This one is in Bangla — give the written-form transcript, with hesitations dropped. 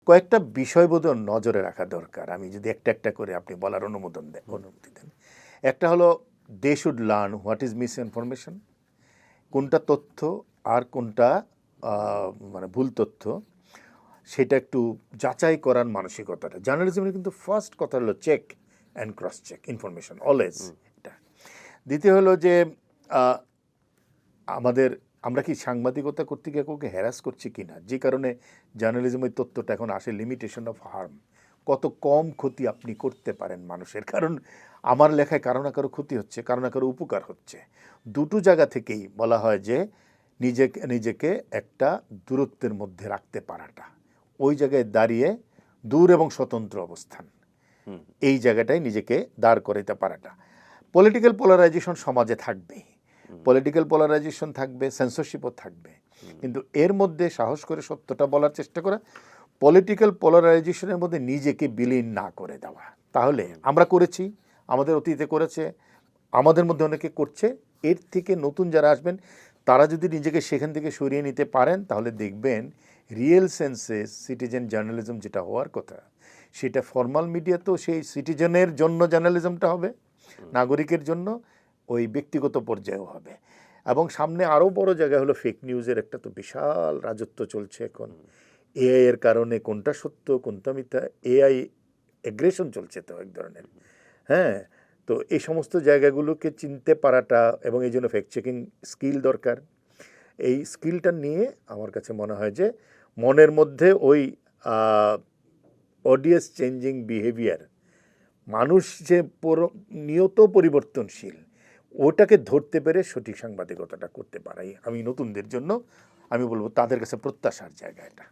কয়েকটা বিষয় বোধহয় নজরে রাখা দরকার। আমি যদি একটা একটা করে আপনি বলার অনুমতি দেন। একটা হলো they should learn what is misinformation, কোনটা তথ্য আর কোনটা মানে ভুল তথ্য, সেটা একটু যাচাই করার মানসিকতাটা। জার্নালিজমের কিন্তু ফার্স্ট কথা হলো check and cross check information always. এটা দ্বিতীয় হলো যে আমরা কি সাংবাদিকতা করতে গিয়ে কাউকে হ্যারাস করছি কিনা, যে কারণে জার্নালিজমের তথ্যটা এখন আসে লিমিটেশন অফ হার্ম, কত কম ক্ষতি আপনি করতে পারেন মানুষের। কারণ আমার লেখায় কারো না কারো ক্ষতি হচ্ছে, কারো না কারো উপকার হচ্ছে। দুটো জায়গা থেকেই বলা হয় যে নিজেকে একটা দূরত্বের মধ্যে রাখতে পারাটা, ওই জায়গায় দাঁড়িয়ে দূর এবং স্বতন্ত্র অবস্থান, এই জায়গাটায় নিজেকে দাঁড় করাইতে পারাটা। পলিটিক্যাল পোলারাইজেশন সমাজে থাকবে, পলিটিক্যাল পোলারাইজেশন থাকবে, সেন্সরশিপও থাকবে, কিন্তু এর মধ্যে সাহস করে সত্যটা বলার চেষ্টা করা, পলিটিক্যাল পোলারাইজেশনের মধ্যে নিজেকে বিলীন না করে দেওয়া। তাহলে আমরা করেছি, আমাদের অতীতে করেছে, আমাদের মধ্যে অনেকে করছে, এর থেকে নতুন যারা আসবেন তারা যদি নিজেকে সেখান থেকে সরিয়ে নিতে পারেন, তাহলে দেখবেন রিয়েল সেন্সে সিটিজেন জার্নালিজম যেটা হওয়ার কথা, সেটা ফর্মাল মিডিয়াতেও সেই সিটিজেনের জন্য জার্নালিজমটা হবে, নাগরিকের জন্য, ওই ব্যক্তিগত পর্যায়েও হবে। এবং সামনে আরও বড় জায়গা হলো ফেক নিউজের একটা তো বিশাল রাজত্ব চলছে এখন। এআই এর কারণে কোনটা সত্য কোনটা মিথ্যা, এআই এগ্রেশন চলছে তো এক ধরনের। হ্যাঁ, তো এই সমস্ত জায়গাগুলোকে চিনতে পারাটা, এবং এই জন্য ফ্যাক্ট চেকিং স্কিল দরকার। এই স্কিলটা নিয়ে আমার কাছে মনে হয় যে মনের মধ্যে ওই অডিয়েন্স চেঞ্জিং বিহেভিয়ার, মানুষ যে নিয়ত পরিবর্তনশীল, ওটাকে ধরতে পেরে সঠিক সাংবাদিকতাটা করতে পারাই আমি নতুনদের জন্য আমি বলবো তাদের কাছে প্রত্যাশার জায়গা এটা।